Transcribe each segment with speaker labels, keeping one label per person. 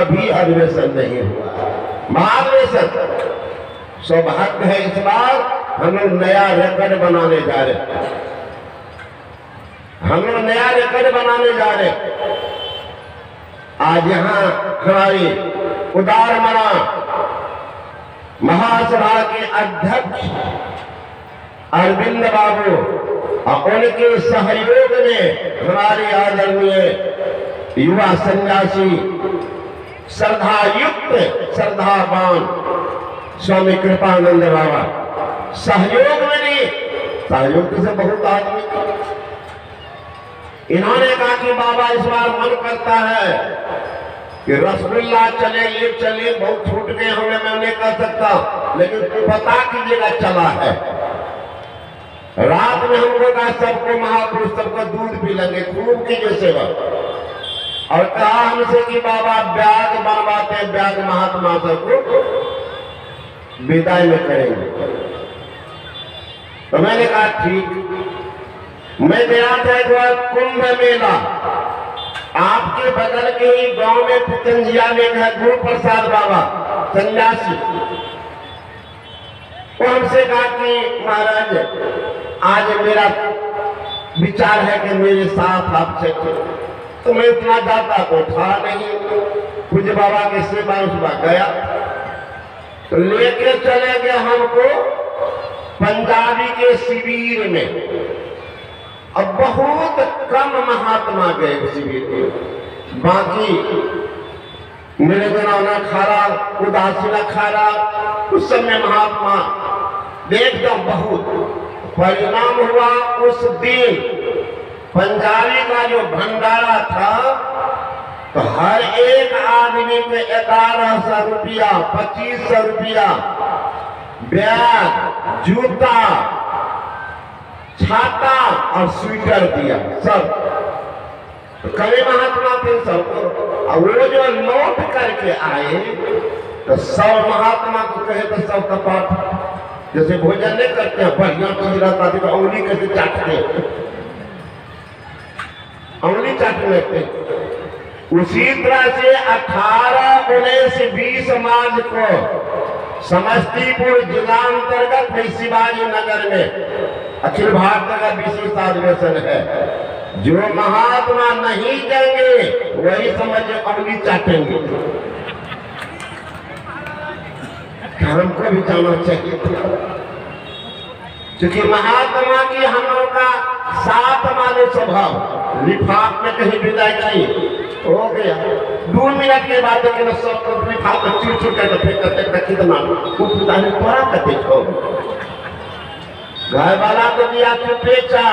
Speaker 1: कभी अधिवेशन नहीं हुआ। महाधिवेशन सौभाग्य है। इस बार हम लोग नया रिकॉर्ड बनाने जा रहे हैं। हम लोग नया रिकॉर्ड बनाने जा रहे हैं। आज यहाँ हमारी उदार मना महासभा के अध्यक्ष अरविंद बाबू और उनके सहयोग में हमारे आदरणीय युवा सन्यासी श्रद्धायुक्त श्रद्धावान स्वामी कृपानंद बाबा सहयोग में नहीं, सहयोग से बहुत आदमी, इन्होंने कहा कि बाबा इस बार मन करता है कि रसगुल्ला चले, ये चले, बहुत छूट गए हमें, मैं नहीं कह सकता, लेकिन पता कीजिएगा चला है। रात में हमको कहा सबको महापुरुष सबको दूध पिलाएंगे, खूब कीजिए सेवा। और कहा हमसे कि बाबा ब्याज बनवाते हैं, ब्याज महात्मा सबको विदाई में करेंगे। तो मैंने कहा ठीक। मैं गया था एक बार कुंभ मेला, आपके बगल के ही गांव में पुतंजिया में है गुरु प्रसाद बाबा सन्यासी। वो हमसे कहा कि महाराज आज मेरा विचार है कि मेरे साथ आप चले। तो मैं इतना जाता तो था नहीं, पूज्य बाबा के सेवा उसबा गया तो लेके चले गए हमको पंजाबी के शिविर में। अब बहुत कम महात्मा गए शिविर में, बाकी मेरे जना खारा उदासीना खारा उस समय महात्मा एकदम बहुत। परिणाम हुआ उस दिन पंजाबी का जो भंडारा था तो हर एक आदमी को 1100 रुपया 2500 रुपया बैग, जूता, छाता और स्वेटर दिया सब। तो कई महात्मा थे सबको, और वो जो लौट करके आए तो सब महात्मा को कहे तो सब कपाट जैसे भोजन नहीं करते हैं, बढ़िया चीज रहता थी तो उंगली कैसे चाटते, उंगली चाटने लगते। उसी तरह से 18, 19, 20 मार्च को समस्तीपुर जिला अंतर्गत शिवाजी नगर में अखिल भारत का विशेष अधिवेशन है। जो महात्मा नहीं जाएंगे वही समझ उंगली चाटेंगे। हमको भी जाना चाहिए, क्योंकि महात्मा की हम लोगों का साथ माने स्वभाव, लिफाफ में कहीं विदाई नहीं हो गया 2 मिनट के बाद सब लिफाफ में चिड़ चिड़ करके फेंक करते कितना पुताने तोड़ा कर देखो। घर वाला तो दिया तो बेचा,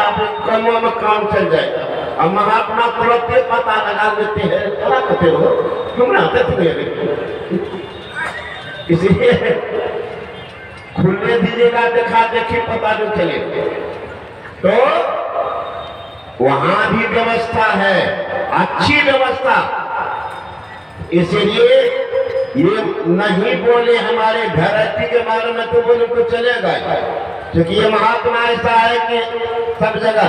Speaker 1: कमों में काम चल जाएगा। अब महात्मा तुरंत पता लगा देते हैं तोड़ा करते हो, हमारा इसलिए खुलने दीजिएगा, देखा देखी पता नहीं चले। तो वहां भी व्यवस्था है, अच्छी व्यवस्था। इसलिए ये नहीं बोले हमारे धरती के बारे में तो बोले तो चलेगा, क्योंकि ये महात्मा ऐसा है कि सब जगह।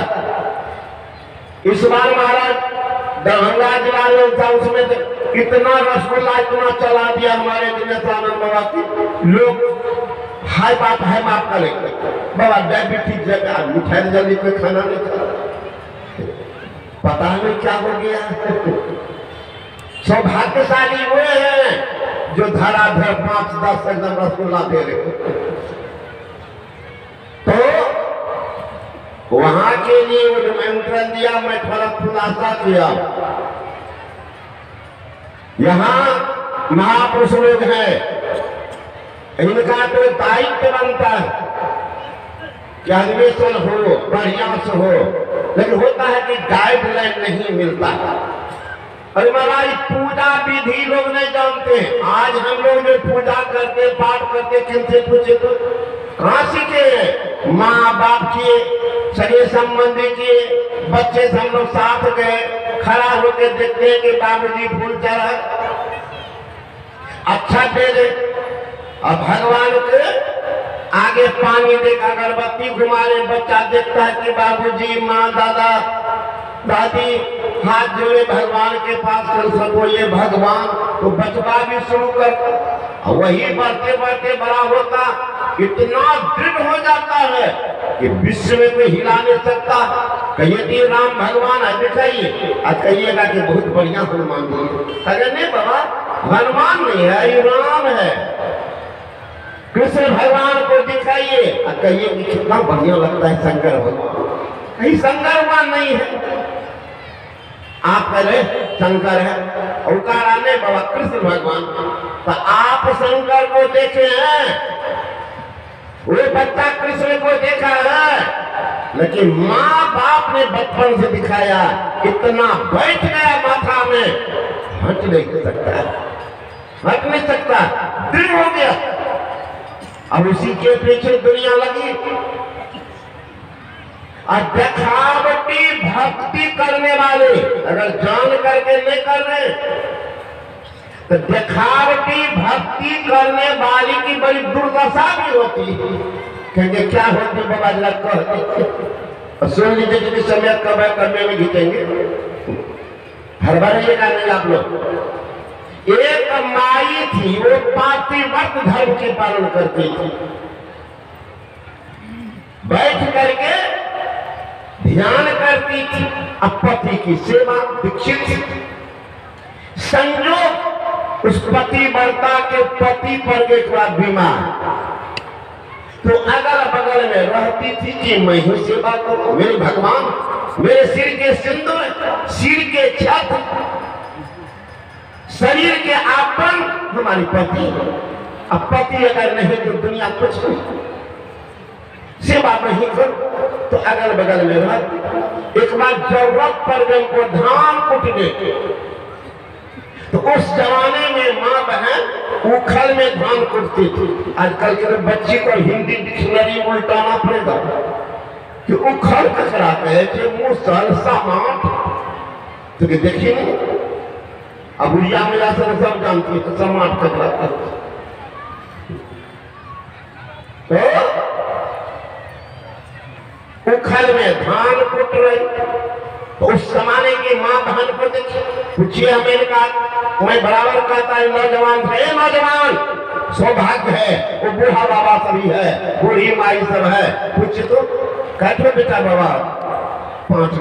Speaker 1: इस बार महाराज दरभंगा जिला में था, उसमें तो इतना रसगुल्ला इतना चला दिया हमारे दिनेशानंद बाबा की, लोग हाय बाप है माफ का लेकर बाबा डायबिटीज जगह मिठाई जल्दी कोई खाना नहीं खा, पता नहीं क्या हो गया। सौभाग्यशाली वो हैं जो धराधर 5-10 एकदम रसगुल्ला दे रहे। तो वहां के लिए वो निमंत्रण दिया, मैं थोड़ा खुलासा किया। यहाँ महापुरुष लोग हैं, इनका तो दायित्व बनता है कि अधिवेशन हो बढ़िया से हो, लेकिन होता है कि गाइडलाइन नहीं मिलता है। अरे महाराज पूजा विधि लोग नहीं जानते। आज हम लोग जो पूजा करते पाठ करते किनसे पूछे तो कहाँ सीखे? माँ बाप किए, सगे संबंधी किए, बच्चे से हम लोग साथ गए, खड़ा होकर देखते हैं कि बाबूजी फूल चढ़ा अच्छा दे दे, और भगवान के आगे पानी देकर अगरबत्ती घुमाने बच्चा देखता है कि बाबूजी माँ दादा दादी हाथ जोड़े भगवान के पास कर सको ये भगवान, तो बचवा भी शुरू करता, वही बढ़ते बढ़ते बड़ा होता, इतना दृढ़ हो जाता है कि विश्व में कोई हिला नहीं सकता। कहिए कि राम भगवान है, दिखाइए, और कहिएगा कि बहुत बढ़िया हनुमान जी। अगर नहीं बाबा, हनुमान नहीं है, ये राम है। कृष्ण भगवान को दिखाइए और कहिए कि कितना बढ़िया लगता है शंकर भगवान। कहीं शंकर भगवान नहीं है, आप कह रहे शंकर है, अवतार आने बाबा कृष्ण भगवान। तो आप शंकर को देखे हैं, वो बच्चा कृष्ण को देखा है, लेकिन माँ बाप ने बचपन से दिखाया, इतना बैठ गया माथा में, हट नहीं सकता, हट नहीं सकता, दृढ़ हो गया। अब उसी के पीछे दुनिया लगी और दिखावटी भक्ति करने वाले अगर जान करके नहीं कर रहे तो दिखावटी भक्ति करने वाली की बड़ी दुर्दशा भी होती है। कहेंगे क्या होती बाबा जरा कह सुन लीजिए, जिस समय कब है करने में घिंचेंगे, हर बार ये नहीं आप लोग। एक माई थी, वो पातिव्रत धर्म के पालन करती थी, बैठ करके ध्यान करती थी, अब पति की सेवा दीक्षित थी। संयोग उस पतिव्रता के पति पर एक बार बीमार, तो अगल बगल में रहती थी कि मैं ही सेवा करूं, मेरे भगवान, मेरे सिर के सिंदूर, सिर के छत, शरीर के आपन हमारी पति। अब पति अगर नहीं तो दुनिया कुछ नहीं, सेवा नहीं करो तो अगल बगल में रह। एक बार जरूरत पर गई को धान कुटने, तो उस जमाने में माँ बहन उखल में धान कुटती थी। आजकल के बच्ची को हिंदी डिक्शनरी उल्टाना पड़ेगा कि उखल कचरा कहे थे, मुसल समाट, तो देखिए नहीं, अब उड़िया मिला से सब जानती है, तो समाट कचरा तो उखल में धान कुट रही। तो उस जमाने की माँ बहन को देखिए, पूछिए, हमें कहा, मैं बराबर कहता है नौजवान थे, नौजवान सौभाग्य है, वो बूढ़ा बाबा सभी है, बूढ़ी माई सब है, पूछे तो कहते बेटा बाबा 5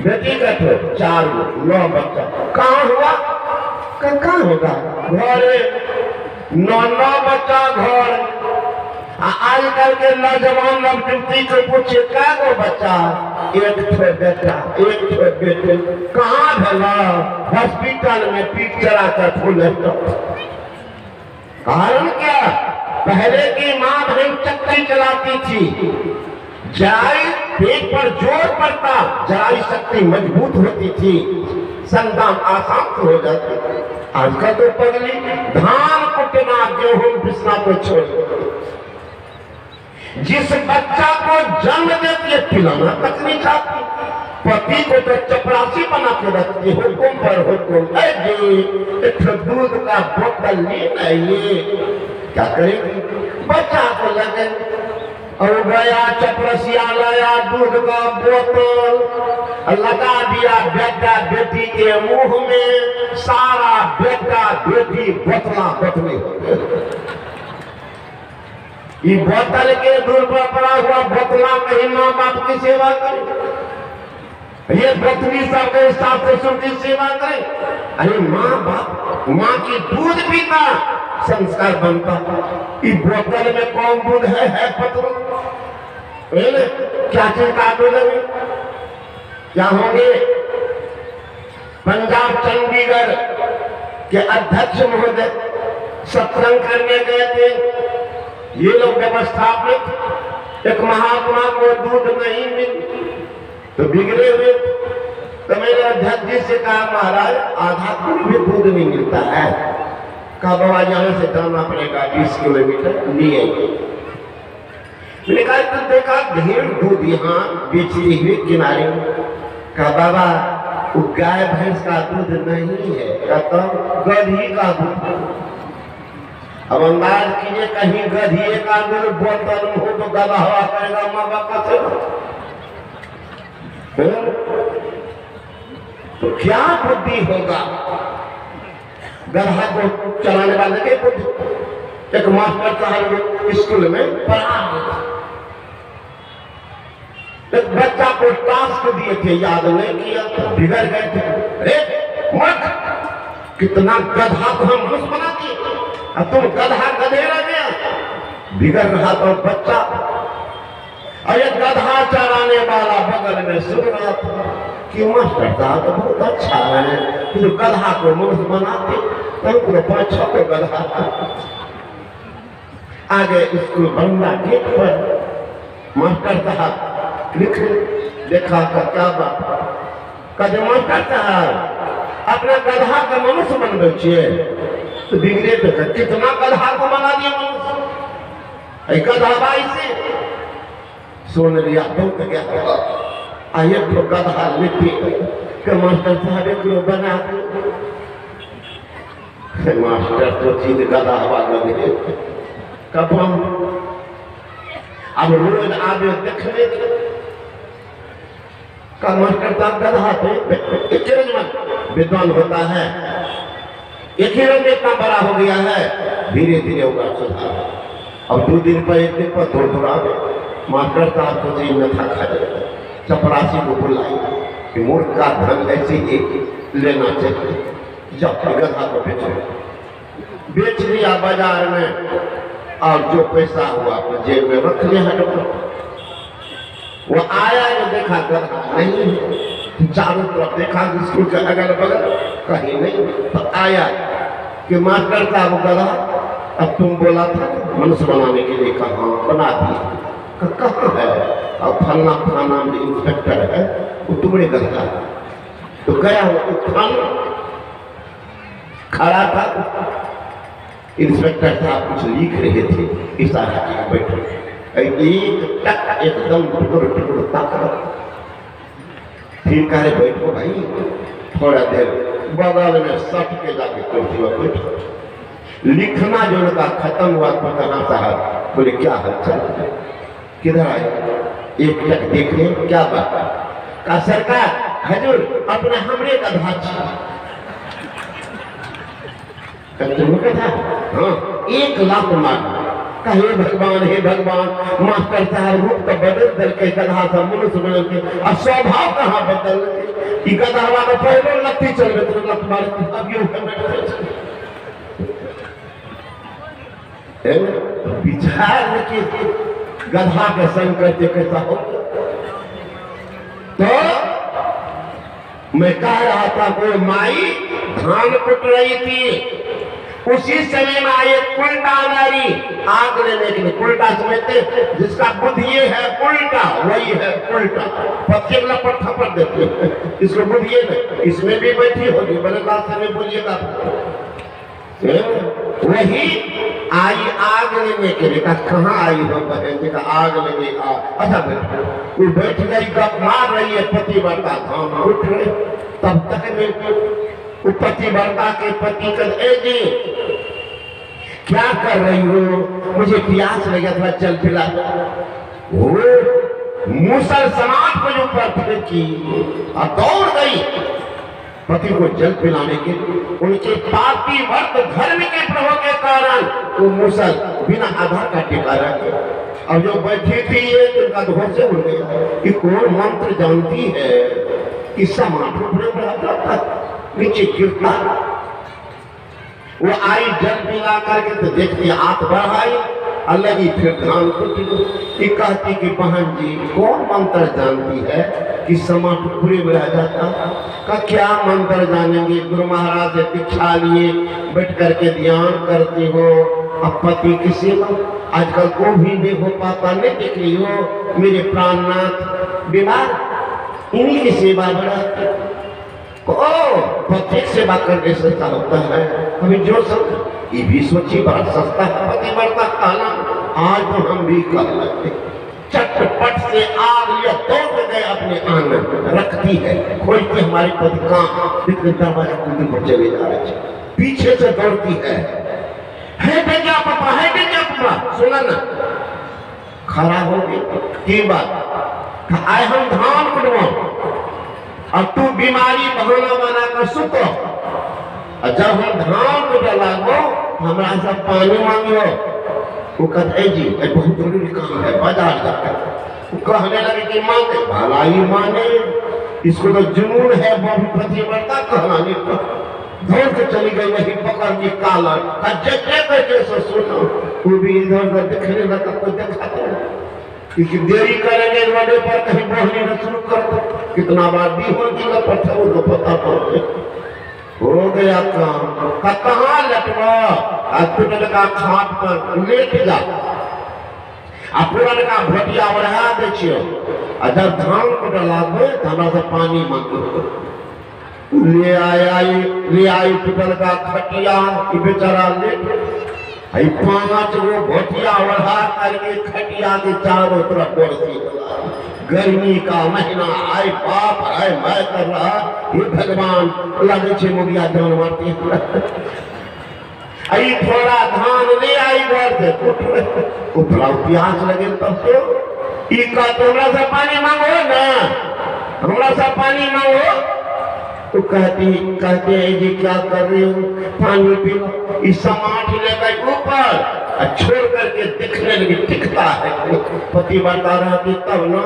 Speaker 1: बेटी कहते 4 9 बच्चा, कहाँ हुआ, कहाँ होगा, घरे 9 बच्चा घर। आजकल के नौजवान नवयुवती को पूछे क्या गो बच्चा, 1 ठो बेटा 1 ठो बेटे, कहाँ भला, हॉस्पिटल में पीठ चला कर फूल। कारण क्या, पहले की माँ बहन चक्की चलाती थी, जराई पेट पर जोर पड़ता, जराई शक्ति मजबूत होती थी, संतान आसान हो जाती। आजकल तो पगली धान कुटना, गेहूं पिसना को छोड़, जिस बच्चा को जन्म देती है पिलाना तक नहीं चाहती, पति को तो चपरासी बना के रखती, हुक्म पर हुक्म, एक दूध का बोतल लेना, ये क्या करेगी, बच्चा को लगे और गया चपरसिया लाया दूध का बोतल, लगा दिया बेटा बेटी के मुंह में, सारा बेटा बेटी बोतला बोतली। ये बोतल के दूर पर पड़ा हुआ बोतला कहीं माँ बाप की सेवा करे, ये बोतली सबके साथ ससुर की सेवा करे। अरे माँ बाप, माँ की दूध पीता संस्कार बनता, इस बोतल में कौन दूध है पत्र, क्या चीज का दूध है, क्या होंगे। पंजाब चंडीगढ़ के अध्यक्ष महोदय सत्संग करने गए थे, ये लोग व्यवस्थापक, एक महात्मा को दूध नहीं मिल तो बिगड़े हुए। तो मैंने अध्यक्ष जी से कहा महाराज आधा भी दूध नहीं मिलता है, कहा बाबा यहाँ से जाना पड़ेगा 20 किलोमीटर लिए। मैंने कहा तो देखा ढेर दूध यहाँ बेचती हुई किनारे, कहा बाबा वो गाय भैंस का दूध नहीं है, कहता गधी का दूध। अब अंदाज कीजिए कहीं गधिए का दूध बोतल में हो तो गधा हवा करेगा माँ बाप का सेवा। तो क्या बुद्धि होगा गधा को चलाने वाले के बुद्धि। एक मास्टर साहब स्कूल में पढ़ा, एक बच्चा को टास्क दिए थे, याद नहीं किया, बिगड़ गए थे। अरे मत, कितना गधा को हम मनुष्य बना दिए, अब तुम गधा गधे रह गया। बिगड़ रहा तो बच्चा, और एक गधा चराने वाला बगल में सुन रहा था कि मास्टर साहब तो बहुत अच्छा है, कि गधा को मनुष्य बनाते, तो 5-6 को गधा। आगे स्कूल बंदा गेट पर मास्टर साहब लिख देखा का क्या बात, कहे मास्टर साहब अपना गधा का मनुष्य बनबे छिए, तो बिगड़े तो कितना गधा को बना दिया मनुष्य, गधा बाई से सुन लिया तो गया। आइए तो गधा लिखी के मास्टर साहब एक बना दे, मास्टर तो चीज गधा वाले कब हम अब रोज आगे देखने का मास्टर साहब गधा थे, विद्वान होता है, एक ही रंग इतना बड़ा हो गया है, धीरे धीरे होगा सुधार। अब 2 दिन पर 1 दिन पर दौड़ आ गए, मास्टर साहब को जी न था खा जाए, चपरासी को बुलाई कि मूर्ख का धन ऐसे ही लेना चाहिए, जब गधा को बेच दिया बाजार में, और जो पैसा हुआ अपने जेब में रख लिया है। वो आया जो देखा गधा नहीं, चारों तरफ देखा स्कूल के अगल बगल कहीं नहीं, तो आया कि मास्टर साहब गधा अब तुम बोला था मनुष्य बनाने के लिए, कहाँ बना दी, कहाँ है, अब फलना थाना में इंस्पेक्टर है, वो तुम्हें गधा। तो गया वो थाना खड़ा था, इंस्पेक्टर साहब कुछ लिख रहे थे, इशारा किया बैठो, एक टक एकदम टुकड़ ताकत, फिर कहे बैठो भाई, थोड़ा देर बगल में सट के जाके कुर्सी पर बैठो। लिखना जो उनका खत्म हुआ तो कहा साहब बोले क्या हालचाल है, किधर आए, एक टक देख रहे क्या बात का सरकार हजूर अपने हमरे गधा था, हाँ 1 लाख मार, हे भगवान मास्टर साहब रूप तो बदल दल के गधा था मनुष्य बदल के, और स्वभाव कहाँ बदल के, गधा वाला पहले लत्ती चल रहे थे, लत मार अब यूं विचार कि गधा के संग करते कैसा हो। तो मैं कह रहा था कोई माई धान कुट रही थी, उसी समय में आए उल्टा नारी आग लेने के लिए, उल्टा समझते जिसका बुद्धि ये है उल्टा वही है उल्टा, पत्ते लपट थपट देते हैं, इसको बुद्धि नहीं, इसमें भी बैठी होगी, बड़े बात से में बोलिएगा। वही आई आग लेने के लिए, कहाँ आई हो बहन जी का आग लगे, अच्छा वो बैठ गई गप मार रही है, पतिव्रता धाम उठ रहे, तब तक में पतिव्रता के पति कर जी क्या कर रही हो, मुझे प्यास लगा था चल पिला, वो मूसल समाज को ऊपर फेंकी और दौड़ गई पति को जल पिलाने के, उनके पापी वर्त धर्म के प्रभाव के कारण वो मूसल बिना आधार का टिका रखे, अब जो बैठी थी ये उनका धोर से उड़ गया कि कौन मंत्र जानती है कि समाज नीचे गिरता, वो आई जल पिला करके तो देखती हाथ बढ़ाई अलग ही फिर धान कुटी, कहती कि बहन जी कौन मंत्र जानती है कि समाज पूरे में रह जाता, का क्या मंत्र जानेंगे, गुरु महाराज से दीक्षा लिए बैठ करके ध्यान करती हो, अब पति की सेवा आजकल को भी नहीं हो पाता, नहीं देख रही हो मेरे प्राणनाथ बीमार, इन्हीं की सेवा बढ़ाती, पति सेवा करने सस्ता होता है, अभी जो सब ये भी सोची बात सस्ता है पतिव्रता कहना, आज तो हम भी कह लगते, चटपट से आग लिया दौड़ गए अपने आंगन, रखती है खोलती हमारे पति काम दरवाजा खुलने पर चले जा रहे थे, पीछे से दौड़ती है बेटा पापा सुना ना, खड़ा हो गई की बात आए हम धान कुटवा, अब तू बीमारी बहाना बनाकर सुतो, और जब हम धान को डलागो हमारा सब पानी मांगो। वो कहते जी बहुत जरूरी काम है बाजार जाकर, वो कहने लगे कि मांगे भला ही माने, इसको तो जुनून है वो भी प्रतिवर्ता कहलाने का। दौड़ से चली गई वही पकड़ के काला कैसे सुनो, वो भी इधर उधर दिखने लगा, कोई देखा क्योंकि देरी करेंगे रोडे पर कहीं बोलने न शुरू कर दो, कितना बार भी हो गया पत्थर वो पता पड़ हो गया काम का कहाँ लटवा टूटल का खाट पर लेट जा पुरन का भटिया बढ़ा दे छियो, जब धान को डलाबे तो हमरा से पानी मांगो। ले आई टूटल का खटिया कि बेचारा लेट, 5 गो भटिया बढ़ा करके खटिया के चारों तरफ बरसी। गर्मी का महीना, आए बाप आए मैं कर रहा, ये भगवान लगे छे मुगिया जान मारती आई थोड़ा धान ले आई घर से उपरा प्यास लगे तब तो इका तो हमरा से पानी मांगो ना, हमरा से पानी मांगो। तो कहते हैं जी क्या कर रही हो, पानी पी लो। इस समाट लेकर ऊपर छोड़ करके दिखने लगी, दिखता है पति बता रहा कि तब ना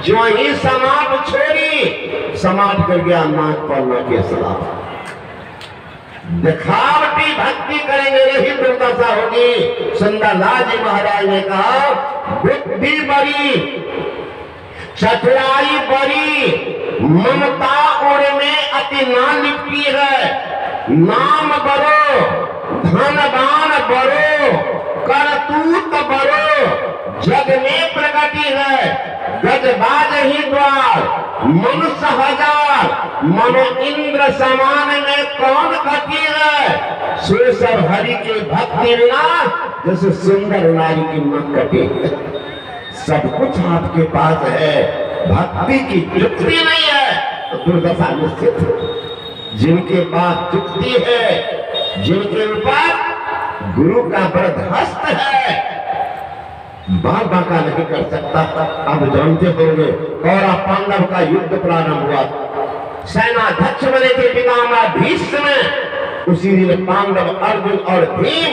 Speaker 1: जो ही समाट छोड़ी, समाट कर गया नाक पर न के सलाह। दिखावटी भक्ति करेंगे यही दुर्दशा होगी। सुंदरलाल जी महाराज ने कहा बुद्धि बड़ी, चतुराई बड़ी, ममता और में अति ना लिपटी है। नाम बरो, धनवान बरो, करतूत बरो, जग में प्रगति है। गजबाज ही द्वार, मनुष्य हजार, मनो इंद्र समान में कौन गति है। सो सब हरि के भक्ति बिना जैसे सुंदर नारी की मन कटी। सब कुछ आपके पास है, भक्ति की युक्ति नहीं है तो दुर्दशा निश्चित है। जिनके पास युक्ति है, जिनके ऊपर गुरु का बरदहस्त है, बाबा का नहीं कर सकता। आप जानते होंगे कौरव पांडव का युद्ध प्रारंभ हुआ, सेनाध्यक्ष बने थे पितामह भीष्म। उसी दिन पांडव अर्जुन और भीम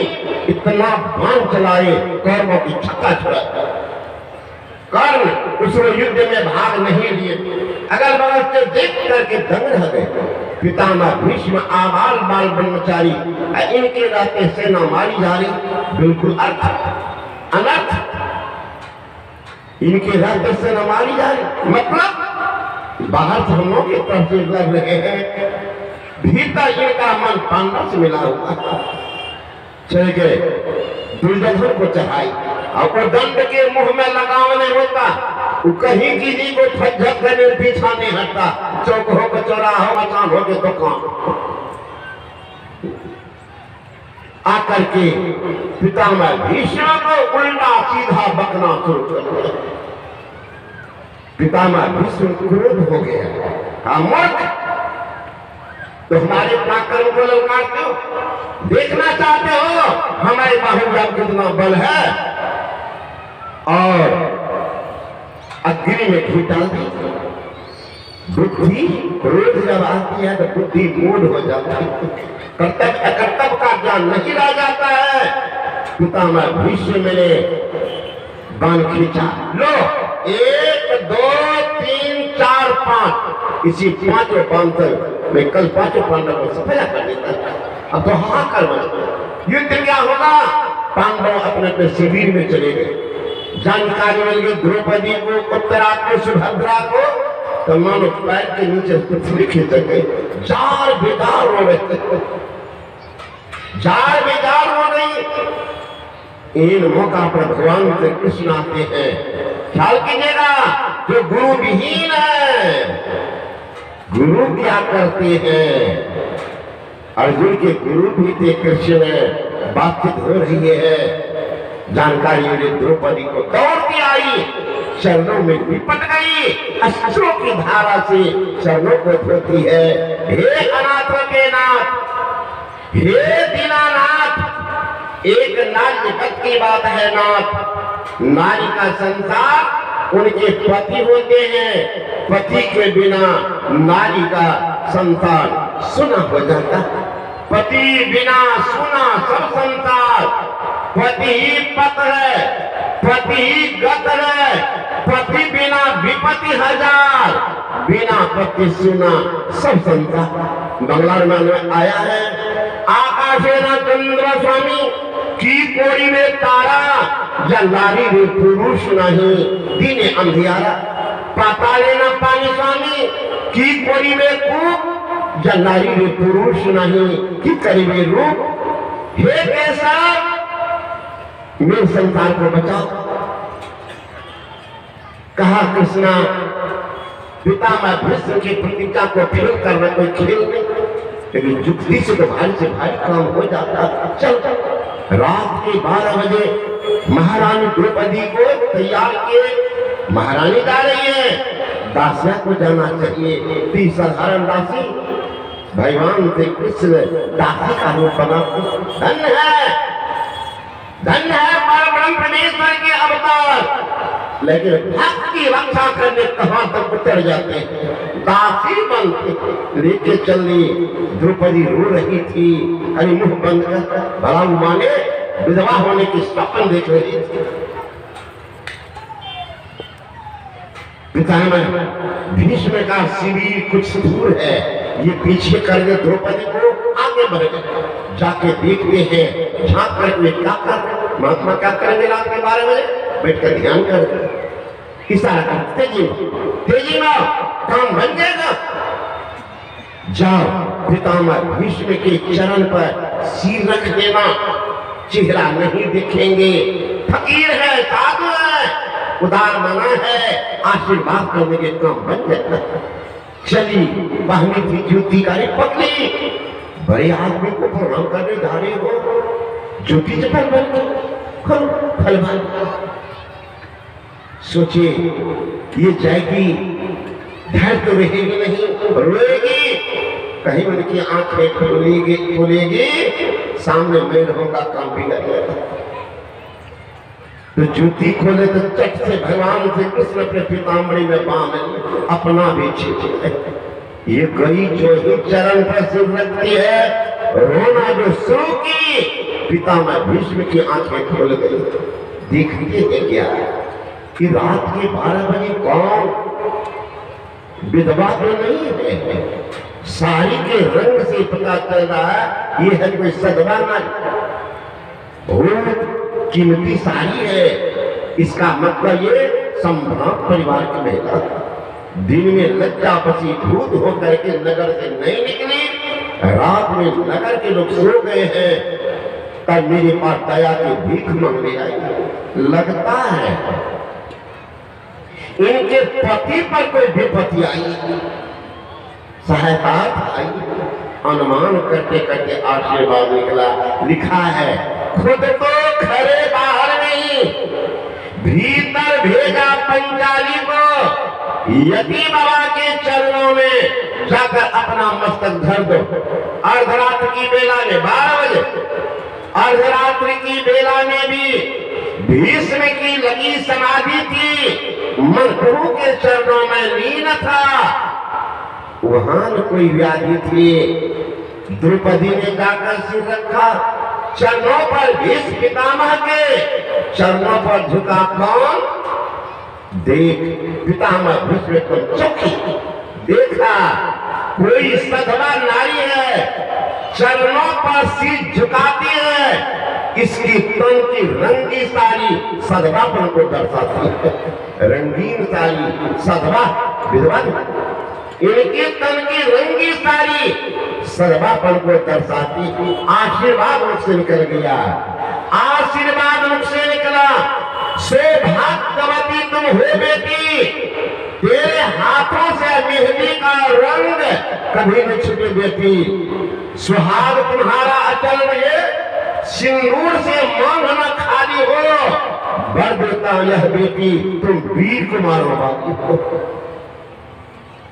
Speaker 1: इतना बाण चलाए कौरवों की छक्का छुड़ा। कर्ण उस युद्ध में भाग नहीं लिए, अगल बगल से देख करके दंग रह गए। पितामह भीष्म आबाल बाल ब्रह्मचारी, इनके रहते सेना मारी जा रही, बिल्कुल अनर्थ। इनके रहते सेना मारी जा रही, मतलब बाहर से हम लोग एक तरफ से लग रहे हैं, भीतर इनका मन पांडव से मिला हुआ। चले गए दुर्योधन को चढ़ाई, और दंड के मुंह में लगावने होता, वो कहीं किसी को झक करने पीछा नहीं हटता। चौक हो के चौराहा हो, मकान हो के दुकान, आकर के पितामह भीष्म को उल्टा सीधा बकना शुरू कर दिया। पितामह भीष्म क्रोध हो गया, मूर्ख, तो हमारे पराक्रम को ललकारते हो, देखना चाहते हो हमारे बाहुबल कितना बल है, और अग्नि में घी डाल दी। बुद्धि क्रोध जब आती है तो बुद्धि मूढ़ हो जाती है, कर्तव्य अकर्तव्य का ज्ञान नहीं रह जाता है। पितामह भीष्म ने बाण खींचा, लो 1 2 3 4 5, इसी 5 बाण से मैं कल 5 पांडव को सफाया कर देता। अब तो हाहाकार मच गया, युद्ध क्या होगा। पांडव अपने अपने शिविर में चले गए। जानकारी मिल गई द्रौपदी को, उत्तरा को, सुभद्रा को, तो मानो पैर के नीचे पृथ्वी खींच गई। जार बेदार हो रहे, जार बेदार हो रही। इन मौका पर भगवान श्री कृष्ण आते हैं। ख्याल कीजिएगा, जो गुरु विहीन है, गुरु क्या करते हैं। अर्जुन के गुरु भी थे कृष्ण, बातचीत हो रही है। जानकारी मिली द्रौपदी को, दौड़ती आई, चरणों में लिपट गई, अश्रुओं की धारा से चरणों को धोती है। हे अनाथों के नाथ, हे दीनानाथ, एक नारी जगत की बात है नाथ। नारी का संसार उनके पति होते हैं। पति के बिना नारी का संसार सुना हो जाता। पति बिना सुना सब संसार। पति ही पत है, पति ही गत है, पति बिना विपत्ति हजार, बिना पति सुना सब संसार। बंगला में आया है, आकाशे न चंद्र स्वामी की कोड़ी में तारा, या नारी रे पुरुष नहीं दिने अंधियारा। पाताले न पानी स्वामी की कोड़ी में कूप, या नारी रे पुरुष नहीं कि करीबे रूप। हे कैसा मेरे संसार को बचाओ। कहा कृष्णा पितामह भीष्म की प्रतिज्ञा को फेल करना कोई खेल नहीं, लेकिन जुक्ति से तो भारी से भारी काम हो जाता। चल रात के 12 बजे महारानी द्रौपदी को तैयार किए। महारानी जा रही है, दासिया को जाना चाहिए। ती साधारण दासी भगवान श्री कृष्ण दासी का रूप बना। धन्य है परम परमेश्वर के अवतार, लेकिन भक्त की रक्षा करने कहां तक उतर जाते हैं, दासी बनते। लेके चली द्रौपदी रो रही थी, अरे मुंह बंद कर। भला माने विधवा होने की स्वप्न देख रही थी। पितामह भीष्म का शिविर कुछ दूर है, ये पीछे करके द्रौपदी को आगे बढ़ गए। जाके देखते हैं, झांक कर क्या कर महात्मा क्या करेंगे रात के 12 बजे बैठकर ध्यान कर, इशारा कर तेजी में काम बन जाएगा। जाओ पितामह भीष्म के चरण पर सिर रख देना, चेहरा नहीं दिखेंगे। फकीर है, साधु है, उदार मना है, आशीर्वाद करने के काम बन जाता। चली बहनी थी ज्योति का पकड़ी, बड़े आदमी को प्रणाम करने जा रहे हो, ज्योति चपल बन फलवान सोचे ये जाएगी, धैर्य तो रहेगी नहीं, रोएगी, कहीं उनकी आंखें खुलेगी, सामने मैं रहूंगा, काम बिगड़। तो ज्योति खोले तो चट से भगवान श्री कृष्ण अपने पीताम्बरी में बांध अपना भी छींचे। ये गई जो ही चरण पर सिर रखती है, रोना जो शुरू की, पितामह भीष्म की आंखें खुल गई। देखते हैं क्या कि रात के 12 बजे कौन विधवा तो नहीं है, साड़ी के रंग से पता चल रहा है ये है कोई सदवा ना, बहुत कीमती साड़ी है। इसका मतलब ये संभ्रांत परिवार की महिला दिन में लज्जा बसी भूत होकर के नगर से नहीं निकली, रात में नगर के लोग सो गए हैं, तब मेरे पास दया की भीख मांगने आई। लगता है इनके पति पर कोई विपत्ति आई, सहायता आई। अनुमान करते करते आशीर्वाद निकला। लिखा है खुद तो खरे बाहर नहीं, भीतर भेजा पंचाली को, यदि बाबा के चरणों में जाकर अपना मस्तक धर दो। अर्धरात्र की बेला में 12 बजे, अर्धरात्रि की बेला में भी भीष्म की लगी समाधि थी, मन प्रभु के चरणों में लीन था। वहां कोई व्याधि थी, द्रौपदी ने जाकर सिर रखा चरणों पर, भीष्म पितामह के चरणों पर झुका। कौन? देख पितामह भीष्म को चौकी देखा, कोई सधवा नारी है, चरणों पर सिर झुकाती है। इसकी तन की रंगी साड़ी सधवापन को दर्शाती है। रंगीन साड़ी सधवा विधवा, इनकी तन की रंगी साड़ी सधवापन को दर्शाती। आशीर्वाद मुख से निकल गया, आशीर्वाद मुख से निकला। सौभाग्यवती तुम हो बेटी, तेरे हाथों से मेहंदी का रंग कभी न छूटे बेटी। सुहाग तुम्हारा अचल रहे, सिंदूर से मांग न खाली हो। वर देता यह बेटी, तुम वीर कुमार हो।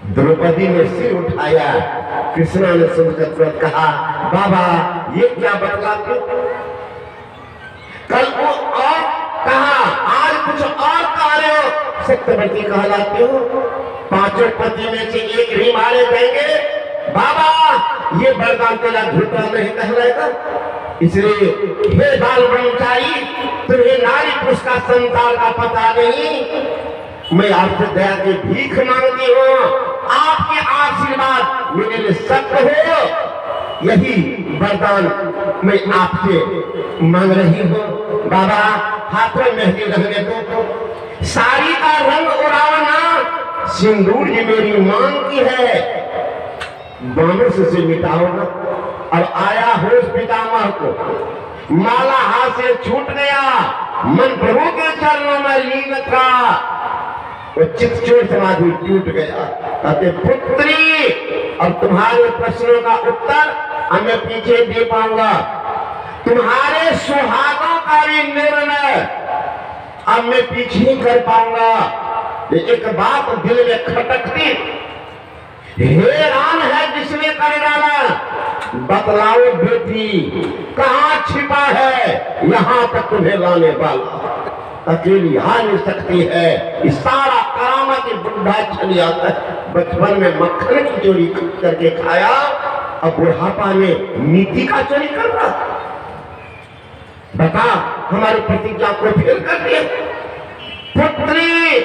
Speaker 1: द्रौपदी ने सिर उठाया। कृष्णा ने सुनकर कहा, बाबा ये क्या बतलाते, कल को और कहा, आज कुछ और कह रहे हो। सत्यवती कहलाते हो। पांचों पति में से एक भी मारे जाएंगे, बाबा ये वरदान तेरा झूठा नहीं कहलाएगा। इसलिए हे बाल ब्रह्मचारी, तुम्हें नारी पुरुष का संसार का पता नहीं। मैं आपसे दया की भीख मांगती हूँ, आपके आशीर्वाद मेरे लिए सत्य हो, यही वरदान मैं आपसे मांग रही हूँ। बाबा हाथों में मेहंदी लगने दो, साड़ी का रंग उड़ावना सिंदूर ये मेरी मांग की है, बानस से मिटाओ ना। और आया होश पितामह को, माला हाथ से छूट गया, मन प्रभु के चरणों में लीन था, वो चित्तचूर समाधि टूट गया। कहते पुत्री, अब तुम्हारे प्रश्नों का उत्तर मैं पीछे दे पाऊंगा, तुम्हारे सुहागों का भी निर्णय अब मैं पीछे ही कर पाऊंगा। एक बात दिल में खटकती, हैरान है जिसने कर डाला, बतलाओ बेटी कहां छिपा है यहाँ तक तुम्हें लाने वाला, अकेली आ नहीं सकती है। इस सारा करामत बुढ़ा चली आता है, बचपन में मक्खन की चोरी करके खाया, अब बुढ़ापा में नीति का चोरी कर रहा। बता, हमारी प्रतिज्ञा को फेल कर दिया। पुत्री,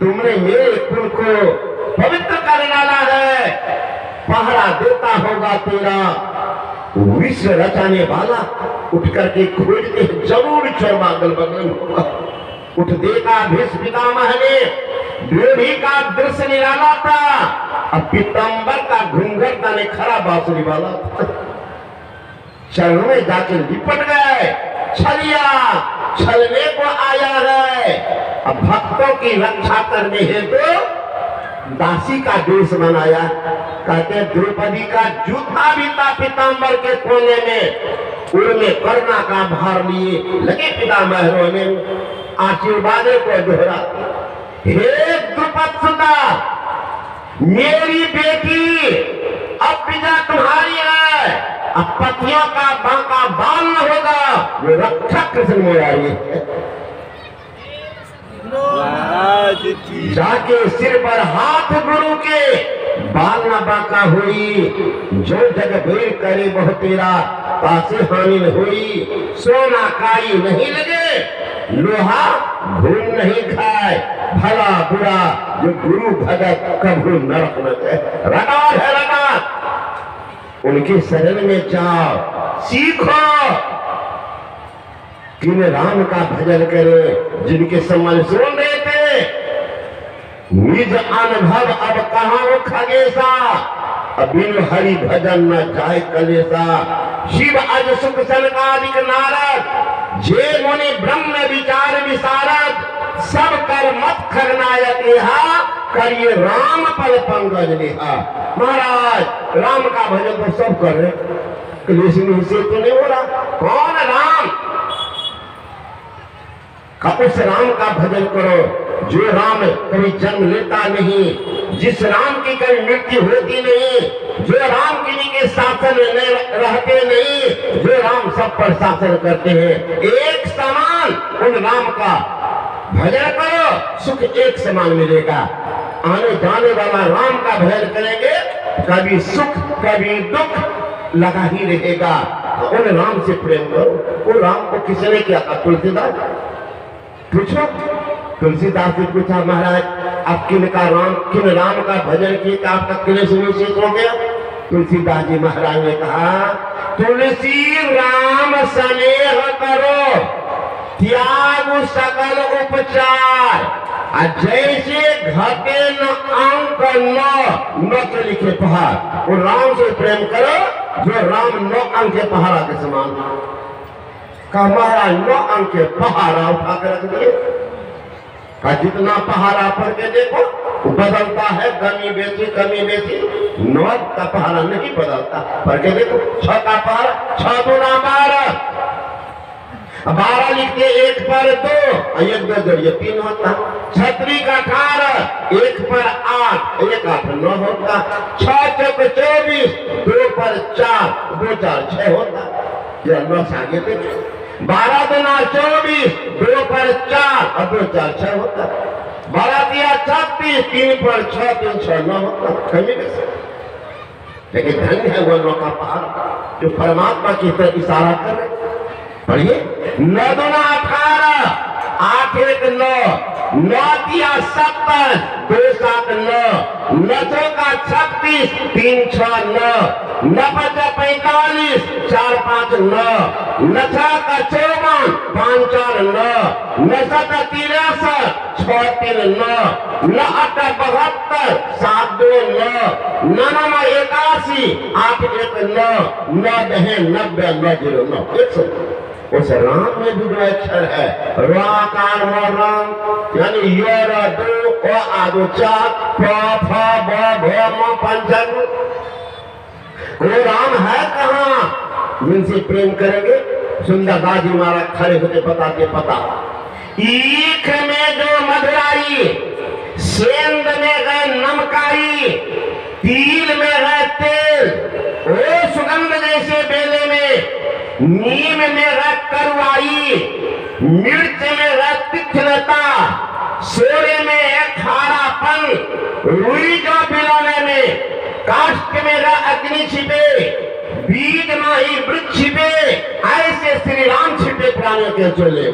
Speaker 1: तुमने मेरे कुल को पवित्र कर डाला है, पहरा देता होगा तेरा विश्व रचाने वाला, उठ करके खोजते जरूर चरमा अगल बगल होगा। उठ देखा भीष्म पितामह ने, ड्योढ़ी का दृश्य निराला था, अब पीताम्बर का घूंघट ने खरा बांसुरी वाला था। चरणों में जाके लिपट गए, छलिया छलने को आया है। अब भक्तों की रक्षा करने हेतु दासी का देश बनाया। कहते द्रौपदी का जूता भी था पीताम्बर के कोने में, उनमें करुणा का भार लिए लगे पितामह रोने, आशीर्वाद को दोहरा। हे द्रुपद सुता, मेरी बेटी अब विजय तुम्हारी है, अब पतियों का बांका बाल न होगा, वो रक्षक कृष्ण मुरारी है। जाके सिर पर हाथ गुरु के, बाल न बांका हुई, जो जग भीड़ करे बहु तेरा, पासे हानि हुई। सोना काई नहीं लगे, लोहा घूम नहीं खाए, भला बुरा जो गुरु भगत कभू नरक न गए। रटार है रटार, उनके शरण में जाओ, सीखो किन राम का भजन करे, जिनके सम्मान सुन रहे थे। निज अनुभव अब कहाँ खगेसा, बिनु हरि भजन न जाए कलेसा। शिव अज सुख सनकादिक नारद, जे मुनि ब्रह्म विचार विशारद। सब कर मत खरनायक यहाँ, करिए राम पल पंकज नेहा। महाराज राम का भजन तो सब कर रहे, क्लेश से तो नहीं हो रहा। कौन राम का? उस राम का भजन करो जो राम कभी जन्म लेता नहीं, जिस राम की कभी मृत्यु होती नहीं, जो राम किन्हीं के शासन में रहते नहीं, जो राम सब पर शासन करते हैं। एक समान उन राम का भजन करो, सुख एक समान मिलेगा। आने जाने वाला राम का भजन करेंगे, कभी सुख कभी दुख लगा ही रहेगा। तो उन राम से प्रेम करो। वो राम को किसने क्या कहा? तुलसीदास पूछो। तुलसीदास से पूछा, महाराज आप किन राम का भजन किए तो आपका क्लेश निश्चित हो गया? तुलसीदास जी महाराज ने कहा, तुलसी राम स्नेह करो, त्याग सकल उपचार। जैसे घटे न अंक न के लिखे पहाड़, वो राम से प्रेम करो जो राम 9 अंक के पहाड़ा के समान। का महाराज 9 अंक के पहाड़ा उठा कर रख दिए। का जितना पहाड़ा पढ़ के देखो बदलता है, कमी बेची 9 का पहाड़ा नहीं बदलता। पढ़ के देखो 6 का पहाड़ा 6 दूना 12, 12 लिखते 1 पर 2, 1 2 जोड़िए 3 होता। छतरी का 18, 1 पर 8, 1 8 9 होता। 6 चौक 24, 2 पर 4, 2 4 6 होता। जरा 9 आगे देखो। 12 दूना 24, 2 पर 4 और 2 4 6 होता है। 12 दिया 36, 3 पर 6, 3 6 9 होता है। कमी कैसे? लेकिन धन्य है वो लोग का पहाड़ जो परमात्मा की तरफ इशारा कर रहे। पढ़िए, 9 दूना 18, 8 1 9, 9 दिया 70, 2 7 9, 9 चौका 36, 3 6 9, 9 5 45, 4 5 9, 9 6 का 54, 5 4 9, 9 7 63, 6 3 9, 9 8 72, 7 2 9, 9 9 81, 8 1 9, 9 10 90, 9 0 9। 100। उस राम में भी 2 अक्षर है, राकार राम, यानी योर 2 ओ आदो 4 प फ ब भ म पंचक। वो राम है कहाँ जिनसे प्रेम करेंगे? सुंदरदास जी महाराज खड़े होते बताते पता। ईख में जो मधुराई, सेंध में है नमकाई, तिल में है तेल, ओ सुगंध जैसे बेले में, नीम में है करुआई, मिर्च में है तीक्ष्णता, सोरे में है खारापन, रुई जो बिलोने में, काष्ठ में है अग्नि छिपे, बीज माही वृक्ष छिपे, ऐसे श्री राम छिपे प्राणों के चोले।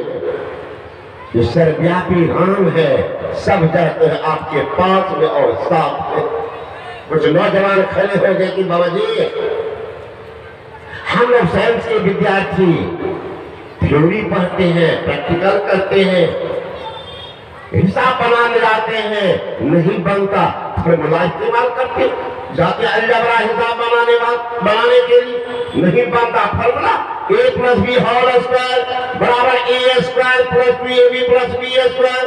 Speaker 1: ये सर्वव्यापी राम है, सब जाते हैं आपके पास में और साथ में। कुछ नौजवान खड़े हो गए कि बाबा जी हम लोग साइंस के विद्यार्थी थ्योरी पढ़ते हैं, प्रैक्टिकल करते हैं, हिसाब बनाने जाते हैं, नहीं बनता फॉर्मूला इस्तेमाल करते, जाते अलजबरा हिसाब बनाने के लिए, नहीं बनता formula a + b whole square बराबर a square + 2ab + b square.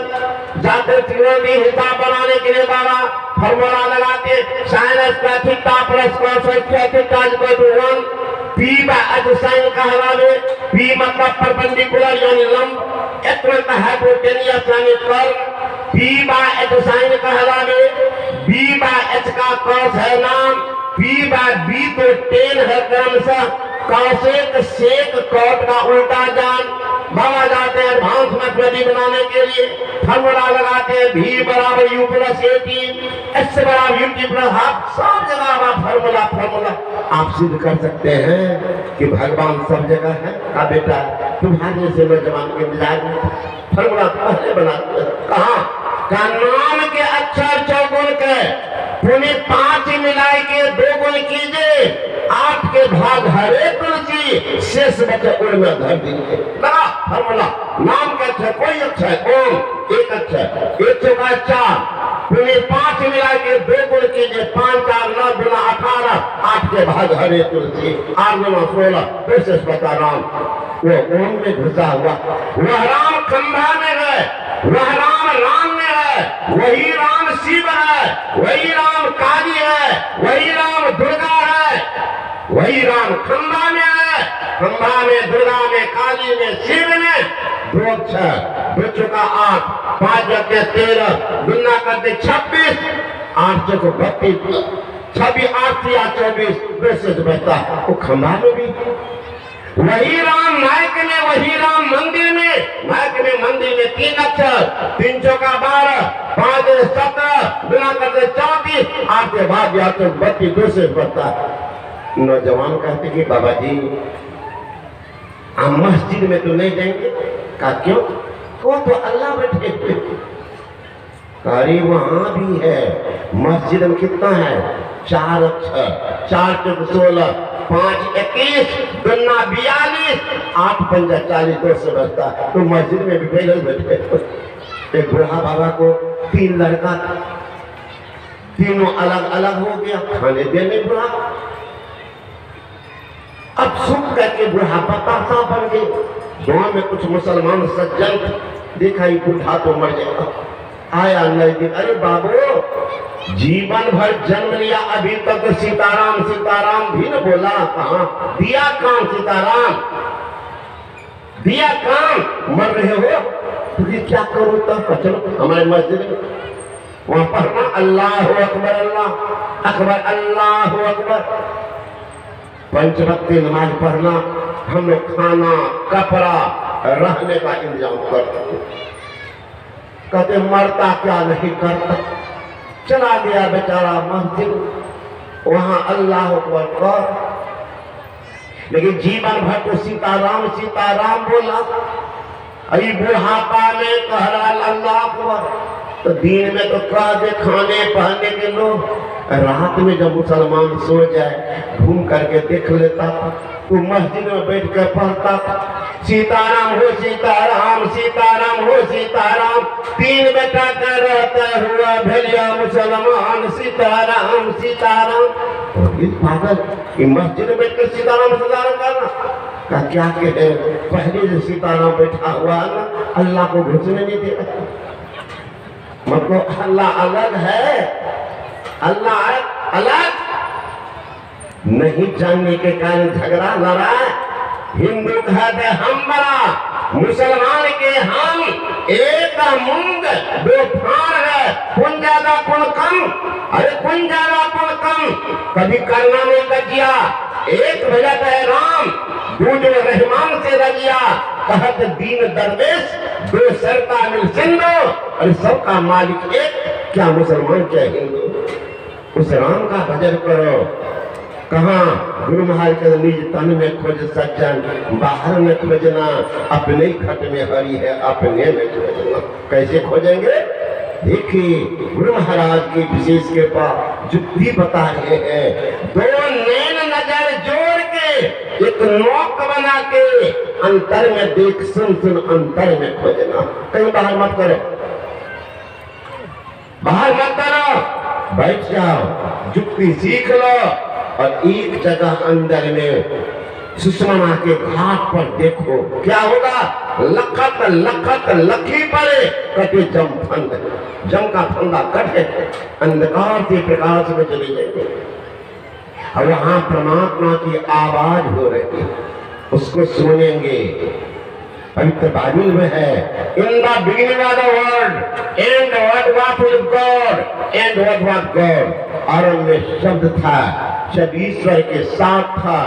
Speaker 1: जाते त्रिकोणीय हिसाब बनाने के लिए बाबा फॉर्मूला लगाते, sin square theta + cos square theta = 1, p / sin कहलावे, p मतलब परपेंडिकुलर यानी लंब, h मतलब हाइपोटेनियस यानी कर्व, p / sin कहलावे, b / h का cos है नाम, p / b तो tan है क्रमशः, कौशेक सेक कौट का उल्टा जान। बाबा जाते हैं एडवांस मैथमेटिक्स बनाने के लिए, फॉर्मूला लगाते हैं v बराबर u + at, h बराबर ut + हाफ, सब जगह आप फॉर्मूला आप सिद्ध कर सकते हैं कि भगवान सब जगह है। का बेटा तुम्हारे से नौजवान के मिजाज में फॉर्मूला पहले बनाते हैं। कहाँ का नाम के अक्षर 4 गुण के पुणे 5 मिलाई के 2 गुण कीजिए, 8 के भाग हरे तुलसी, शेष बचे उनमें धर दीजिए। लगा फॉर्मूला, नाम का अक्षर कोई अक्षर, ओम 1 अक्षर, 1 चौका 4, पुणे 5 मिला के 2 गुण कीजिए, 5 4 9 गुना 18, 8 के भाग हरे तुलसी, 8 गुना 16, शेष बचा राम। वो ओम में घुसा हुआ, वह राम खंभा में है, वह राम में है, वही राम शिव है, वही राम काली है, वही राम दुर्गा है, वही राम खंभा में है, खंभा में दुर्गा में काली में शिव में। 2 अक्षर, 2 चौका 8, 5 करते 13, गुना करते 26, 8 चौको 32, 26 8 या 24, वैसे तो बचता है वो खंभा में भी। वही राम नायक में, वही राम मंदिर में, नायक में मंदिर में 3 अक्षर, 3 चौका 12, 5 17, गुना करते 34, 8 के बाद या तो 32, 2 से बढ़ता है। नौजवान कहते कि बाबा जी हम मस्जिद में तो नहीं जाएंगे। कहा क्यों? वो तो अल्लाह बैठे हुए। अरे वहां भी है, मस्जिद में कितना है? 4 अक्षर, 4 चौक 16, 5 21, गुना 42, 8 पंजा 40, 2 से बचता। तो मस्जिद में भी पहले बैठे। एक बूढ़ा बाबा को 3 लड़का, तीनों अलग अलग हो गया, खाने देने बुढ़ा। अब सुख करके बूढ़ा बतासा बन गए। गांव में कुछ मुसलमान सज्जन देखा ही बूढ़ा तो मर जाएगा, आया नजदीक, अरे बाबू जीवन भर जन्म लिया, अभी तक तो सीताराम सीताराम भी न बोला, कहाँ दिया काम सीताराम, दिया काम, मर रहे हो तो ये क्या करो? तब चलो हमारे मस्जिद में वहां पढ़ना अल्लाह अकबर, अल्लाह अकबर, अल्लाह अकबर, 5 वक्त नमाज पढ़ना, हम लोग खाना कपड़ा रहने का इंतजाम करते। कहते मरता क्या नहीं करता। चला गया बेचारा मस्जिद, वहां अल्लाह अकबर कर, लेकिन जीवन भर तो सीताराम सीताराम बोला। अभी बुढ़ापा में कह रहा अल्लाह अकबर, तो दिन में तो कह दे खाने पहनने के लोग, रात में जब मुसलमान सो जाए घूम करके देख लेता था, तो मस्जिद में बैठ कर पढ़ता था सीताराम हो सीताराम सीताराम हो सीताराम, तीन बेटा का रहता हुआ भेलिया मुसलमान सीताराम सीताराम। तो इस पागल कि मस्जिद में बैठ कर सीताराम सीताराम करना का क्या कहे, पहले से सीताराम बैठा हुआ ना, अल्लाह को घुसने नहीं दे रहा। मतलब अल्लाह अलग है, अल्लाह अलग नहीं जानने के कारण झगड़ा लड़ा। हिंदू कहते हम बड़ा, मुसलमान के हम एक मुंग दो फाड़ है, कौन ज्यादा कौन कम। अरे कौन ज्यादा कौन कम, कभी करना में गजिया एक भजत है राम, दूसरे रहमान से रजिया, कहत दीन दरवेश दो सरता मिल सिंधु, अरे सबका मालिक एक, क्या मुसलमान क्या हिंदू। उस राम का भजन करो। कहाँ गुरु महाराज के निज तन में खोज सज्जन, बाहर में खोजना, अपने खट में हरी है अपने में खोजना। कैसे खोजेंगे? देखिए गुरु महाराज की विशेष कृपा युक्ति बता रहे हैं। दो नैन नजर जोड़ के एक नोक बना के अंतर में देख, सुन सुन अंतर में खोजना। कहीं बाहर मत करो, बाहर मत करो, बैठ जाओ, युक्ति सीख लो और एक जगह अंदर में सुषमा के घाट पर देखो क्या होगा। लखत लखत लखी पड़े कटे जम फंद, जम का फंदा कटे, अंधकार से प्रकाश में चले जाएंगे। और वहां परमात्मा की आवाज हो रही है, उसको सुनेंगे। पवित्र बाइबल में है, in the beginning of the world and what was God and what was God. और में शब्द था, शब्द ईश्वर के साथ था,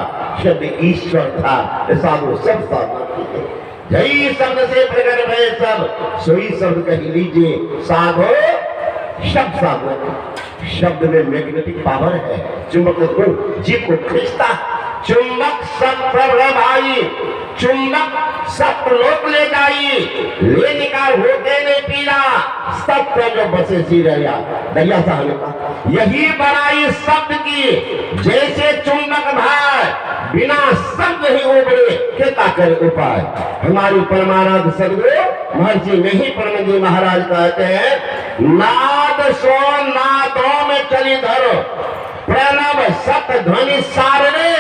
Speaker 1: शब्द ईश्वर था, ऐसा वो सब साधना। यही शब्द से प्रकट भय सब, सोई शब्द कह लीजिए साधो शब्द साधना। शब्द में मैग्नेटिक पावर है, चुंबक को जीव को खींचता। चुंबक सत्य भाई, चुंबक सत्य लोक ले जाई, ले निकाल होते ने पीला, सत्य जो बसे सी रहा दरिया साहब ने कहा। यही बड़ाई शब्द की, जैसे चुंबक भाई बिना शब्द ही उबरे केता करे उपाय। हमारी परमानंद सदगुरु महर्षि नहीं परमजी महाराज कहते हैं, नाद सो नादों में चली धरो, प्रणव सत ध्वनि सारे,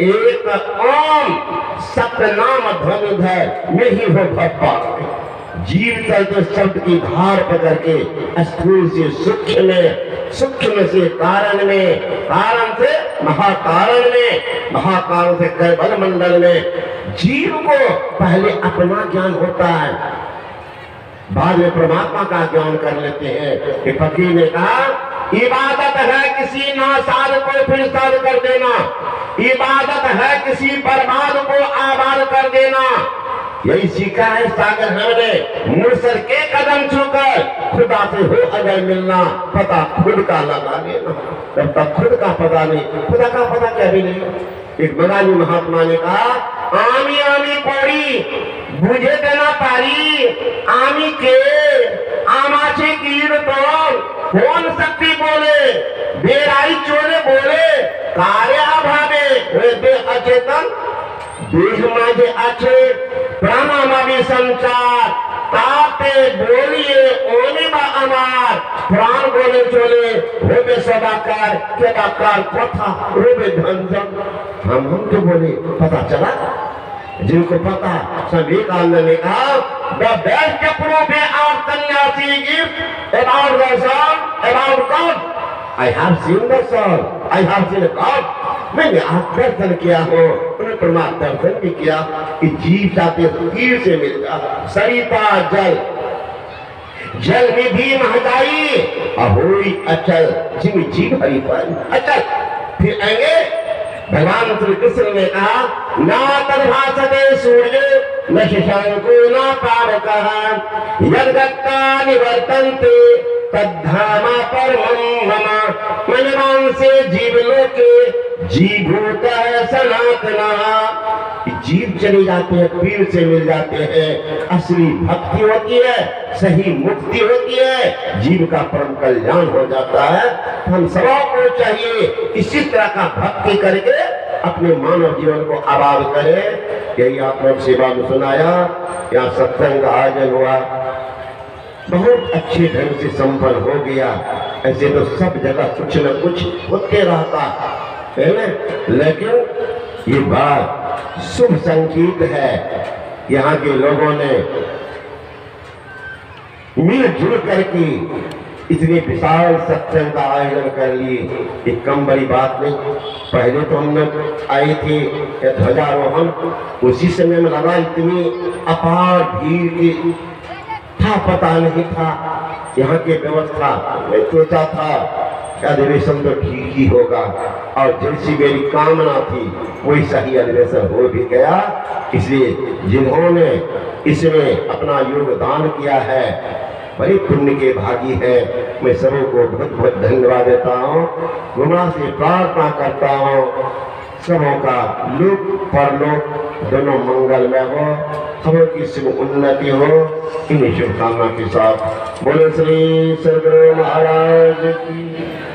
Speaker 1: एक ओम सतनाम ध्वनि धर, यही हो भक्पा। जीव चलते शब्द की धार पकड़ के स्थूल से सूक्ष्म में, सूक्ष्म से कारण में, कारण से महाकारण में, महाकारण से कैवल मंडल में। जीव को पहले अपना ज्ञान होता है, बाद में परमात्मा का ज्ञान कर लेते हैं। कि फकीर ने कहा, इबादत है किसी नासाद को फिर साद कर देना, इबादत है किसी बर्बाद को आबाद कर देना। यही सीखा है सागर हमने, मुर्शद के कदम छूकर खुदा से हो अगर मिलना, पता खुद का लगा लेना। जब तक खुद का पता नहीं, खुदा का पता क्या भी नहीं। एक बंगाली महात्मा ने कहा, आमी आमी पौड़ी बुझे देना पारी, आमी के आमाचे कीर तो कौन शक्ति बोले, बेराई चोले बोले, कार्य भावे वे अचेतन देह माजे आचे, प्राणा मावे संचार, ताते बोलिए ओने बा अमार, प्राण बोले चोले होबे सदाकार, के बाकार कथा रोबे धंजन। हम तो बोले पता चला, जिनको पता सभी का ने कहा, the best proof of sannyasi gift about the soul, about God. I have seen the soul, I have seen God. मैंने आप दर्शन किया हो, उन्हें परमात्मा दर्शन भी किया कि जीव जाते तीर से मिलता। सरिता जल, जल में भी महताई अहोई अचल, जिम जीव हरि पर अचल। फिर आएंगे भगवान श्री कृष्ण ने कहा ना तद्भासते सूर्य न शशांको न पावकः यद्गत्वा निवर्तन्ते तद्धामा परमं मम। मनवान से जीवलोके जीभूत सनातना। जीव चले जाते हैं, पीर से मिल जाते हैं, असली भक्ति होती है, सही मुक्ति होती है, जीव का परम कल्याण हो जाता है। हम सबों को चाहिए इसी तरह का भक्ति करके अपने मानव जीवन को आबाद करें। यही आप लोग सेवा में सुनाया, यहाँ सत्संग का आयोजन हुआ, बहुत अच्छे ढंग से संपन्न हो गया। ऐसे तो सब जगह कुछ न कुछ होते रहता है ना, लेकिन ये बात शुभ संकेत है। यहाँ के लोगों ने मिलजुल करके इतनी विशाल सत्संग का आयोजन कर लिए, एक कम बड़ी बात नहीं। पहले तो हम लोग आए थे ध्वजारोहण, उसी समय में लगा इतनी अपार भीड़ की था, पता नहीं था यहाँ की व्यवस्था। मैं सोचा था अधिवेशन तो ठीक ही होगा, और जैसी मेरी कामना थी वही सही अधिवेशन हो भी गया। इसलिए जिन्होंने इसमें अपना योगदान किया है बड़े पुण्य के भागी है। मैं सबों को बहुत बहुत धन्यवाद देता हूँ। गुरुनाथ से प्रार्थना करता हूँ सबों का लोक परलोक दोनों मंगलमय हो, सबों की शुभ उन्नति हो। इन्हीं शुभकामना के साथ बोले श्री सद्गुरु महाराज की।